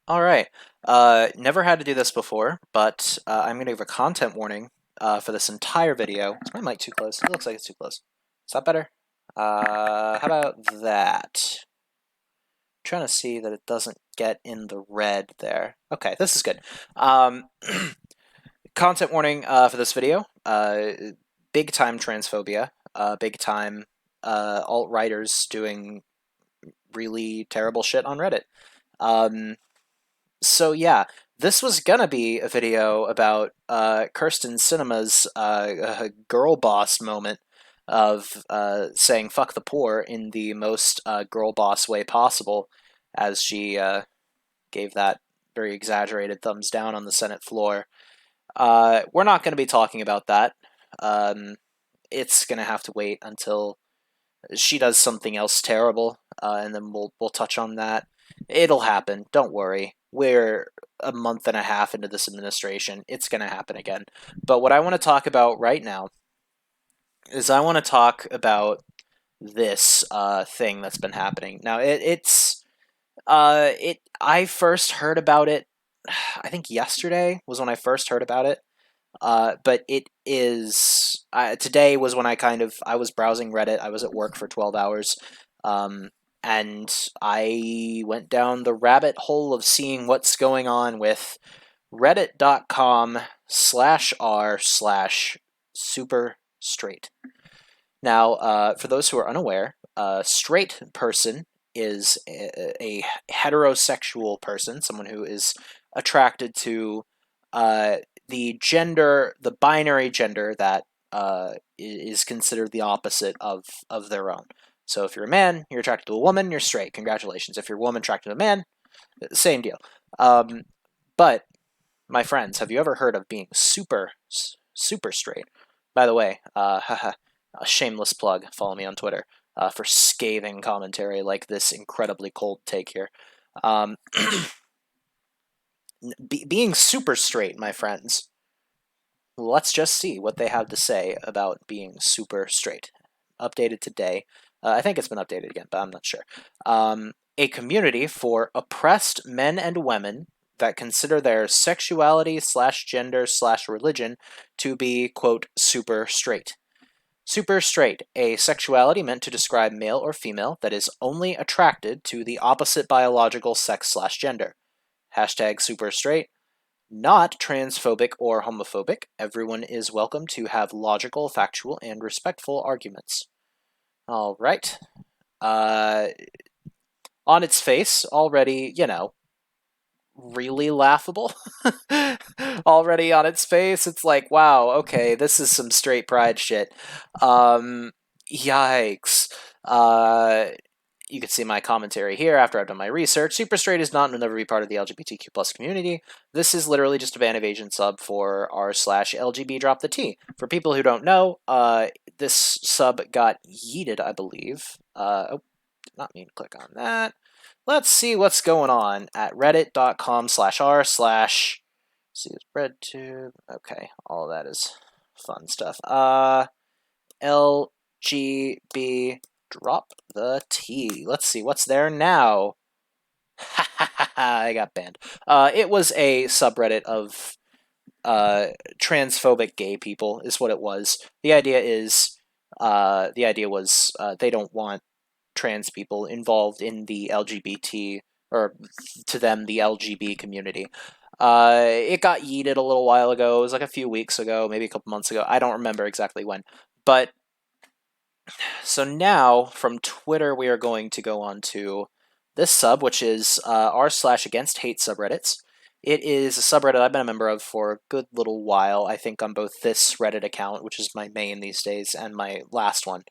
All right. Never had to do this before, but I'm going to give a content warning for this entire video. Is my mic too close? It looks like it's too close. Is that better? How about that? Trying to see that it doesn't get in the red there. Okay, this is good. Content warning for this video. Big time transphobia. Big time alt-righters doing really terrible shit on Reddit. So yeah, this was gonna be a video about Kirsten Cinema's girl boss moment of saying "fuck the poor" in the most girl boss way possible, as she gave that very exaggerated thumbs down on the Senate floor. We're not going to be talking about that. Um, it's going to have to wait until she does something else terrible, and then we'll touch on that. It'll happen. Don't worry. We're a month and a half into this administration. It's going to happen again. But what I want to talk about right now is I want to talk about this thing that's been happening. Now it. I first heard about it. I think yesterday was when I first heard about it. But it is today was when I was browsing Reddit. I was at work for 12 hours, um, and I went down the rabbit hole of seeing what's going on with reddit.com/r/super straight. Now, for those who are unaware, a straight person is a heterosexual person, someone who is attracted to uh, the binary gender that is considered the opposite of their own. So if you're a man, you're attracted to a woman, you're straight. Congratulations. If you're a woman attracted to a man, same deal. Um, but my friends, have you ever heard of being super straight? By the way, a shameless plug. Follow me on Twitter for scathing commentary like this incredibly cold take here. Um, being super straight, my friends. Let's just see what they have to say about being super straight. Updated today. I think it's been updated again, but I'm not sure. A community for oppressed men and women that consider their sexuality slash gender slash religion to be, quote, super straight. Super straight, a sexuality meant to describe male or female that is only attracted to the opposite biological sex slash gender. Hashtag super straight. Not transphobic or homophobic. Everyone is welcome to have logical, factual, and respectful arguments. All right. Uh, on its face, already, really laughable. Already on its face, it's like, wow, okay, this is some straight pride shit. Yikes. Uh, you can see my commentary here after I've done my research. Super straight is not and will never be part of the LGBTQ plus community. This is literally just a ban of agent sub for r/LGB drop the T. For people who don't know, this sub got yeeted, I believe. Did not mean to click on that. Let's see what's going on at reddit.com/r/ see it's RedTube. Okay, all that is fun stuff. LGB drop the T. Let's see what's there now. I got banned. It was a subreddit of transphobic gay people, is what it was. The idea was they don't want trans people involved in the LGBT, or to them, the LGB community. It got yeeted a little while ago. It was like a few weeks ago, maybe a couple months ago. I don't remember exactly when. But so now from Twitter, we are going to go on to this sub, which is r/against hate subreddits. It is a subreddit I've been a member of for a good little while. I think on both this Reddit account, which is my main these days, and my last one.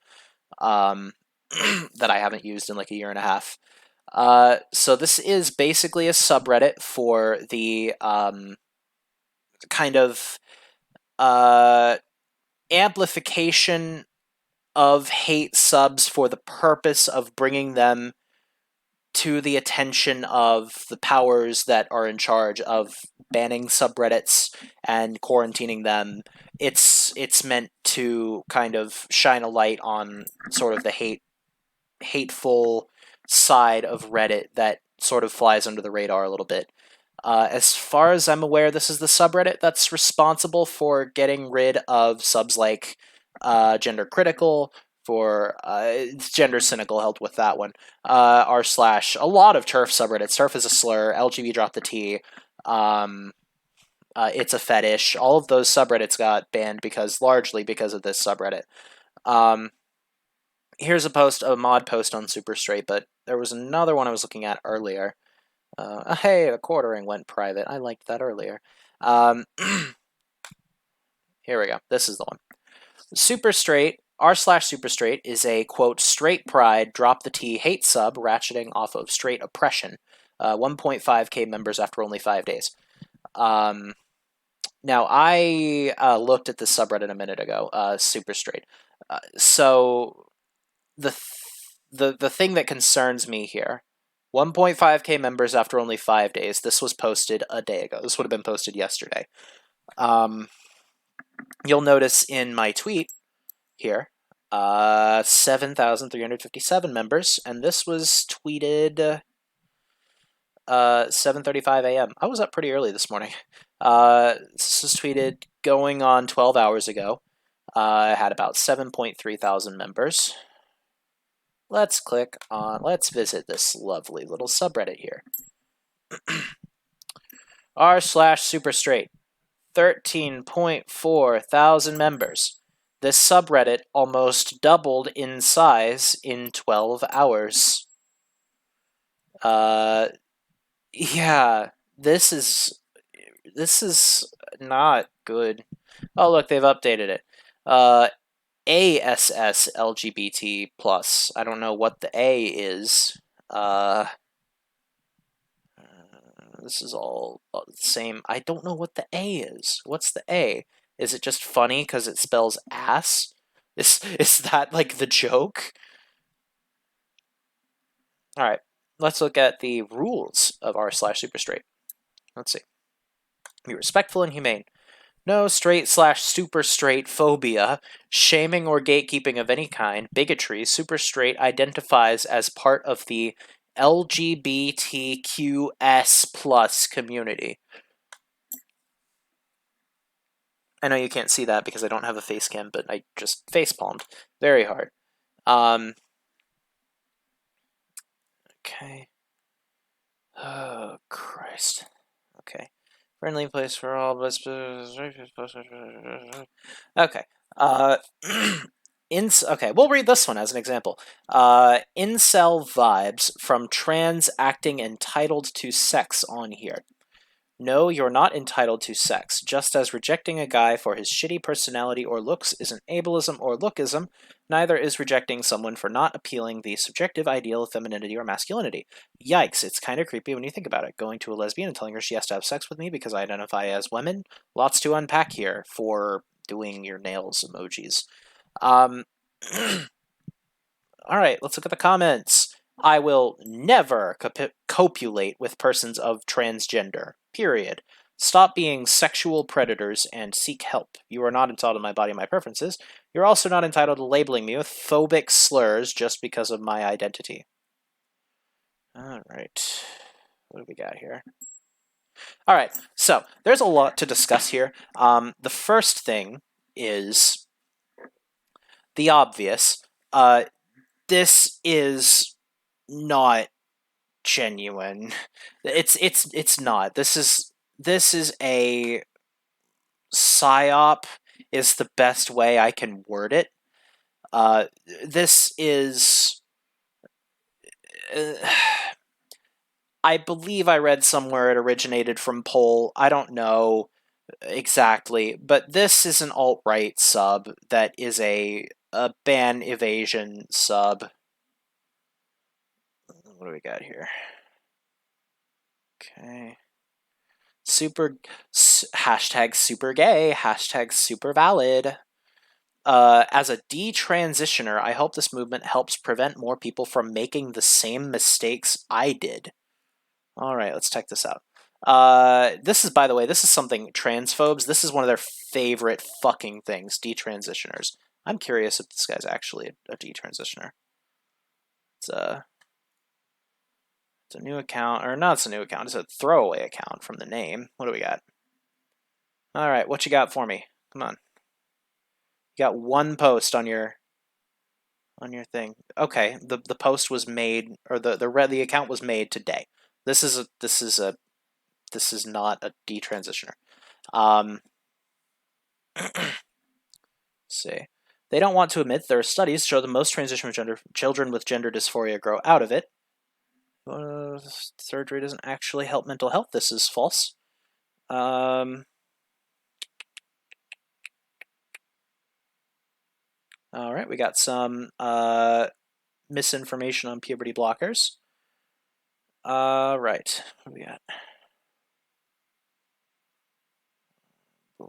That I haven't used in like a year and a half. So this is basically a subreddit for the kind of amplification of hate subs for the purpose of bringing them to the attention of the powers that are in charge of banning subreddits and quarantining them. It's meant to kind of shine a light on sort of the hateful side of Reddit that sort of flies under the radar a little bit. As far as I'm aware, this is the subreddit that's responsible for getting rid of subs like gender critical, for gender cynical, helped with that one. R slash a lot of TERF subreddits. TERF is a slur. LGB drop the T. It's a fetish. All of those subreddits got banned largely because of this subreddit. Here's a mod post on Super Straight, but there was another one I was looking at earlier. Hey, the quartering went private. I liked that earlier. Here we go. This is the one. Super Straight, r/Super Straight is a, quote, straight pride, drop the T, hate sub, ratcheting off of straight oppression. 1.5k members after only 5 days. Now, I looked at this subreddit a minute ago, Super Straight. So, the thing that concerns me here, 1.5k members after only 5 days. This was posted a day ago. This would have been posted yesterday. You'll notice in my tweet here, 7,357 members, and this was tweeted 7:35 a.m. I was up pretty early this morning. This was tweeted going on 12 hours ago. It had about 7.3 thousand members. Let's visit this lovely little subreddit here. r/Super Straight, 13.4 thousand members. This subreddit almost doubled in size in 12 hours. Yeah, this is not good. Oh, look, they've updated it. ASS LGBT plus. I don't know what the A is. This is all the same. I don't know what the A is. What's the A? Is it just funny because it spells ass? Is that like the joke? All right, let's look at the rules of r/Super Straight. Let's see. Be respectful and humane. No straight/super straight phobia, shaming or gatekeeping of any kind, bigotry. Super Straight identifies as part of the LGBTQS plus community. I know you can't see that because I don't have a face cam, but I just face palmed very hard. Okay. Oh, Christ. Okay. Friendly place for all. Okay. Okay, we'll read this one as an example. Incel vibes from trans acting entitled to sex on here. No, you're not entitled to sex. Just as rejecting a guy for his shitty personality or looks isn't ableism or lookism, neither is rejecting someone for not appealing the subjective ideal of femininity or masculinity. Yikes, it's kind of creepy when you think about it. Going to a lesbian and telling her she has to have sex with me because I identify as women? Lots to unpack here for doing your nails emojis. Alright, let's look at the comments. I will never copulate with persons of transgender. Period. Stop being sexual predators and seek help. You are not entitled to my body and my preferences. You're also not entitled to labeling me with phobic slurs just because of my identity. Alright. What do we got here? Alright, so there's a lot to discuss here. The first thing is the obvious. This is not genuine. It's not. This is a psyop is the best way I can word it. This is I believe I read somewhere it originated from Pole. I don't know exactly, but this is an alt-right sub that is a ban evasion sub. What do we got here? Okay. Hashtag super gay, hashtag super valid. As a detransitioner, I hope this movement helps prevent more people from making the same mistakes I did. Alright, let's check this out. This is, by the way, this is something transphobes, this is one of their favorite fucking things, detransitioners. I'm curious if this guy's actually a detransitioner. Let's It's a new account, or not, it's a new account, it's a throwaway account from the name. What do we got? All right, what you got for me? Come on. You got one post on your thing. Okay, the post was made, or the account was made today. This is not a detransitioner. Let's see. They don't want to admit their studies show that most transition children with gender dysphoria grow out of it. Surgery doesn't actually help mental health. This is false. All right, we got some misinformation on puberty blockers. Right, what do we got? Boy.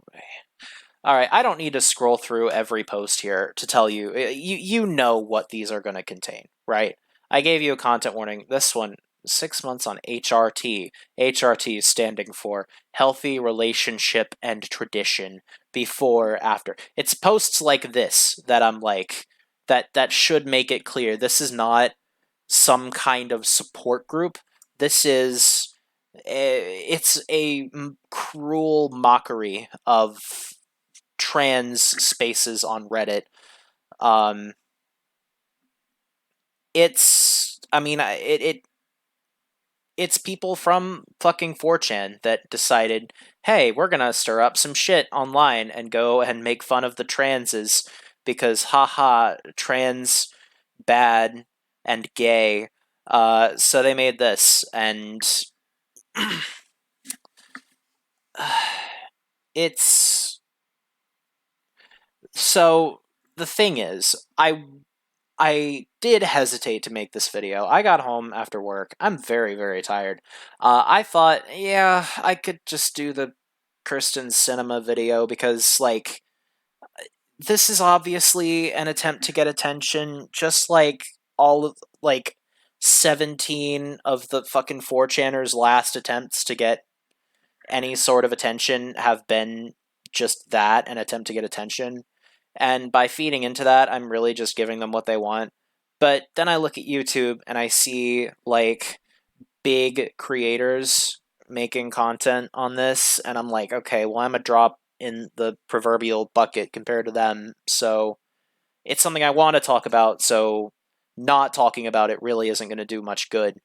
All right, I don't need to scroll through every post here to tell you. You know what these are going to contain, right? I gave you a content warning. This one, 6 months on HRT. HRT is standing for Healthy Relationship and Tradition, before, after. It's posts like this that I'm like, that should make it clear. This is not some kind of support group. This is, it's a cruel mockery of trans spaces on Reddit. It's people from fucking 4chan that decided, hey, we're gonna stir up some shit online and go and make fun of the transes because haha, trans bad and gay. So they made this, and it's so the thing is, I did hesitate to make this video. I got home after work. I'm very, very tired. I thought, yeah, I could just do the Kirsten Cinema video because, like, this is obviously an attempt to get attention, just like all of, like, 17 of the fucking 4chaners' last attempts to get any sort of attention have been just that, an attempt to get attention. And by feeding into that, I'm really just giving them what they want. But then I look at YouTube and I see, like, big creators making content on this, and I'm like, okay, well, I'm a drop in the proverbial bucket compared to them. So it's something I want to talk about, so not talking about it really isn't going to do much good.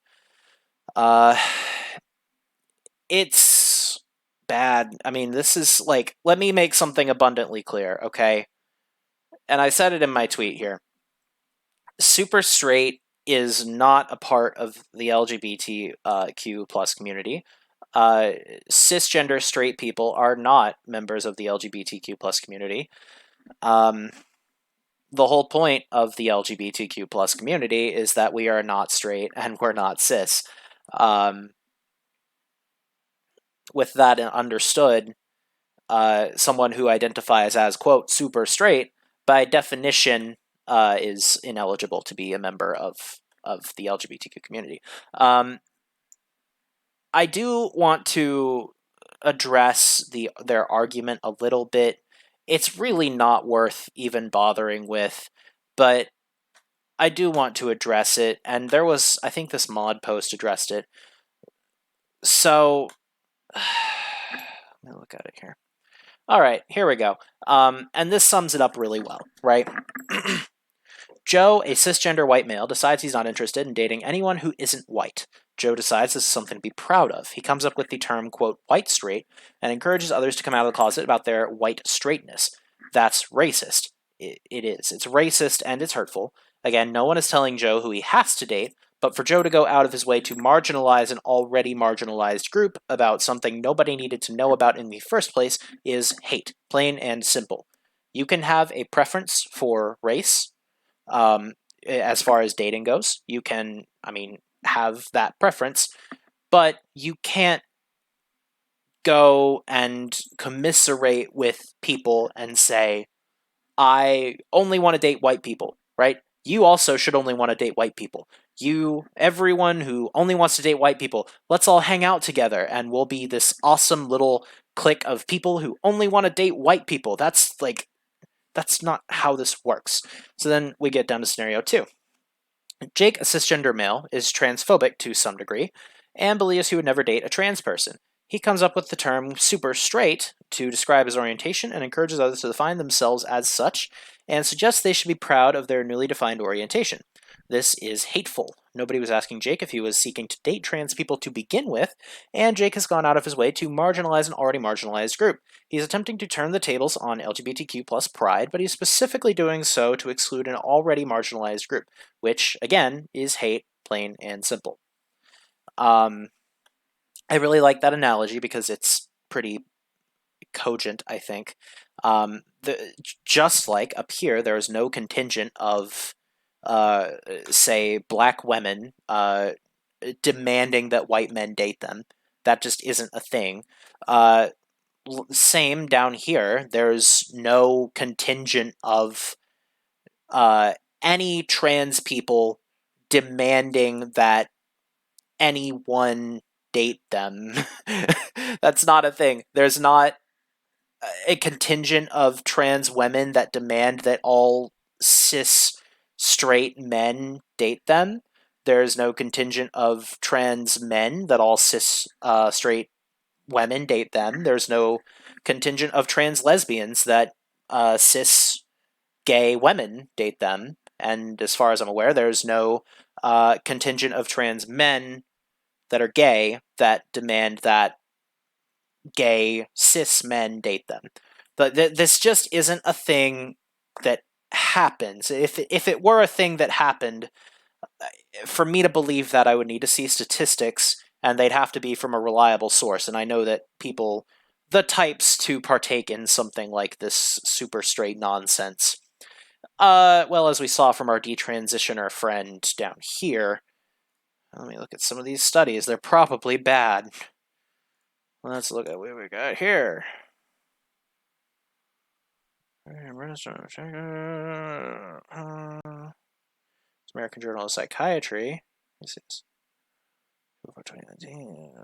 It's bad. I mean, this is like, let me make something abundantly clear, okay? And I said it in my tweet here. Super straight is not a part of the LGBTQ plus community. Cisgender straight people are not members of the LGBTQ plus community. The whole point of the LGBTQ plus community is that we are not straight and we're not cis. With that understood, someone who identifies as, quote, super straight, by definition, is ineligible to be a member of the LGBTQ community. I do want to address their argument a little bit. It's really not worth even bothering with, but I do want to address it, and there was, I think this mod post addressed it. So, let me look at it here. All right, here we go. And this sums it up really well, right? Joe, a cisgender white male, decides he's not interested in dating anyone who isn't white. Joe decides this is something to be proud of. He comes up with the term, quote, white straight, and encourages others to come out of the closet about their white straightness. That's racist. It is. It's racist and it's hurtful. Again, no one is telling Joe who he has to date, but for Joe to go out of his way to marginalize an already marginalized group about something nobody needed to know about in the first place is hate, plain and simple. You can have a preference for race, as far as dating goes. You can, I mean, have that preference, but you can't go and commiserate with people and say, I only want to date white people, right? You also should only want to date white people. Everyone who only wants to date white people, let's all hang out together and we'll be this awesome little clique of people who only want to date white people. That's not how this works. So then we get down to scenario 2. Jake, a cisgender male, is transphobic to some degree and believes he would never date a trans person. He comes up with the term super straight to describe his orientation and encourages others to define themselves as such and suggests they should be proud of their newly defined orientation. This is hateful. Nobody was asking Jake if he was seeking to date trans people to begin with, and Jake has gone out of his way to marginalize an already marginalized group. He's attempting to turn the tables on LGBTQ plus pride, but he's specifically doing so to exclude an already marginalized group, which, again, is hate, plain and simple. I really like that analogy because it's pretty cogent, I think. Just like up here, there is no contingent of, say, black women demanding that white men date them. That just isn't a thing. Same down here. There's no contingent of uh, any trans people demanding that anyone date them. That's not a thing. There's not a contingent of trans women that demand that all cis straight men date them. There's no contingent of trans men that all cis straight women date them. There's no contingent of trans lesbians that cis gay women date them. And as far as I'm aware, there's no contingent of trans men that are gay that demand that gay cis men date them. But this just isn't a thing that happens. If it were a thing that happened, for me to believe that, I would need to see statistics, and they'd have to be from a reliable source. And I know that people, the types to partake in something like this super straight nonsense, well, as we saw from our detransitioner friend down here, let me look at some of these studies. They're probably bad. Let's look at what we got here. American Journal of Psychiatry. This is 2019.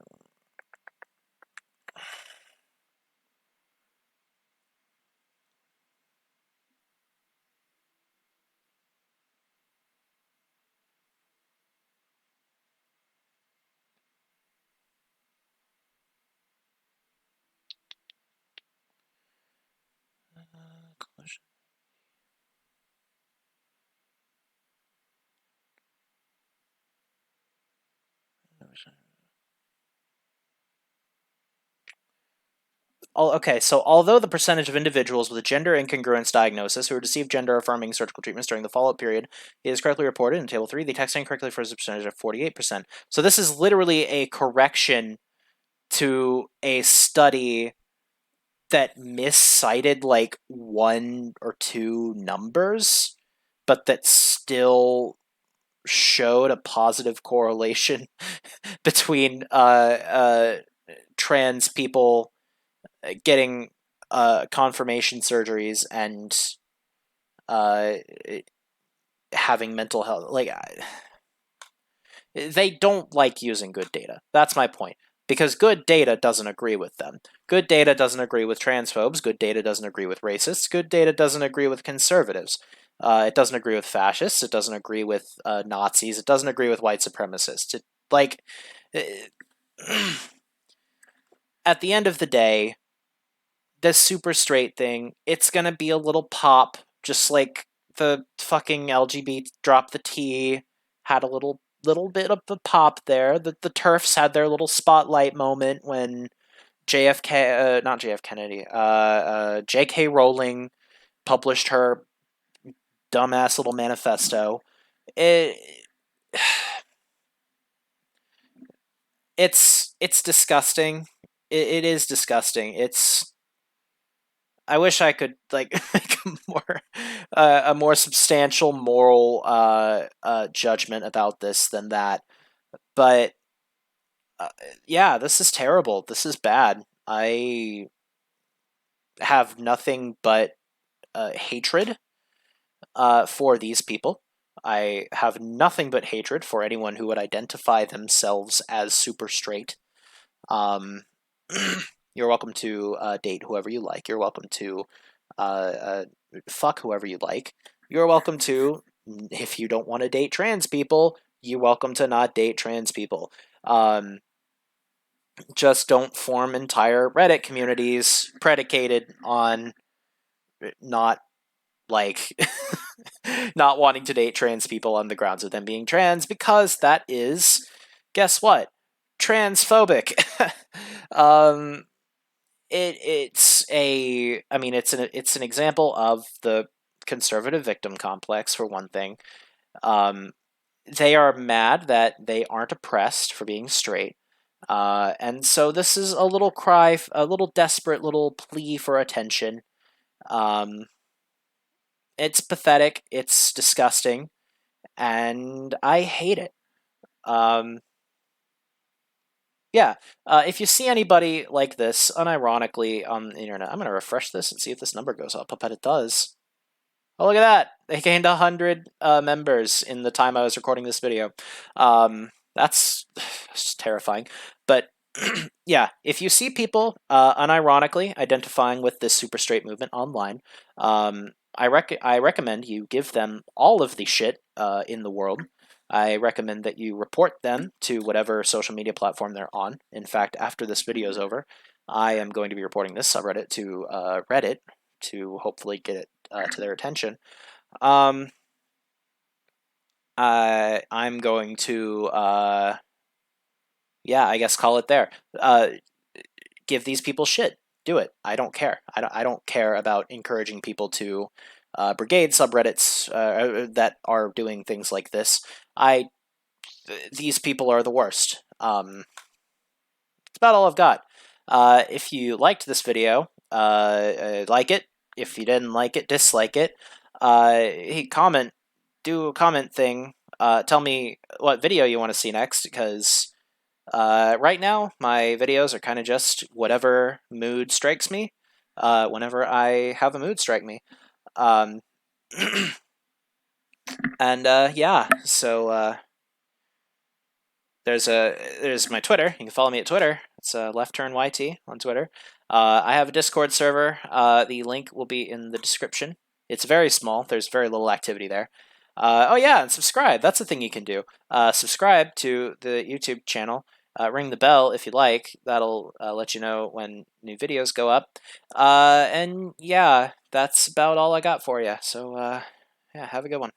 Okay, so although the percentage of individuals with a gender incongruence diagnosis who received gender affirming surgical treatments during the follow-up period is correctly reported in Table 3, the text incorrectly refers to a percentage of 48%. So this is literally a correction to a study that miscited like one or two numbers, but that still showed a positive correlation between trans people getting confirmation surgeries and uh, having mental health. Like, they don't like using good data. That's my point. Because good data doesn't agree with them. Good data doesn't agree with transphobes. Good data doesn't agree with racists. Good data doesn't agree with conservatives. It doesn't agree with fascists. It doesn't agree with Nazis. It doesn't agree with white supremacists. Like, at the end of the day, this super straight thing, it's gonna be a little pop, just like the fucking LGBT drop the T had a little bit of a pop there. The TERFs had their little spotlight moment when JFK, not JF Kennedy, J.K. Rowling published her dumbass little manifesto. It, it's disgusting. It is disgusting. It's I wish I could like make a more substantial moral judgment about this than that. But uh, yeah, this is terrible. This is bad. I have nothing but hatred for these people. I have nothing but hatred for anyone who would identify themselves as super straight. Um, you're welcome to date whoever you like. You're welcome to uh, uh, fuck whoever you like. You're welcome to if you don't want to date trans people, you're welcome to not date trans people. Just don't form entire Reddit communities predicated on not like not wanting to date trans people on the grounds of them being trans, because that is, guess what, transphobic. um it's an example of the conservative victim complex, for one thing. um they are mad that they aren't oppressed for being straight. And so this is a little cry, a little desperate little plea for attention. um it's pathetic, it's disgusting, and I hate it. Um, yeah, if you see anybody like this, unironically, on the internet, I'm going to refresh this and see if this number goes up. I bet it does. Oh, look at that! They gained 100 members in the time I was recording this video. That's just terrifying. But yeah, if you see people unironically identifying with this super straight movement online, I recommend you give them all of the shit in the world. I recommend that you report them to whatever social media platform they're on. In fact, after this video is over, I am going to be reporting this subreddit to Reddit to hopefully get it to their attention. I'm going to, yeah, I guess call it there. Give these people shit. Do it. I don't care. I don't care about encouraging people to brigade subreddits that are doing things like this. These people are the worst. That's about all I've got. If you liked this video, like it. If you didn't like it, dislike it. Hey, comment. Do a comment thing. Tell me what video you want to see next, because right now my videos are kind of just whatever mood strikes me. Whenever I have a mood strike me. Um, and yeah, so there's my Twitter. You can follow me at Twitter. It's Left Turn YT on Twitter. I have a Discord server. The link will be in the description. It's very small. There's very little activity there. Oh yeah, and subscribe. That's the thing you can do. Subscribe to the YouTube channel. Ring the bell if you like. That'll let you know when new videos go up. And yeah, that's about all I got for you. So yeah, have a good one.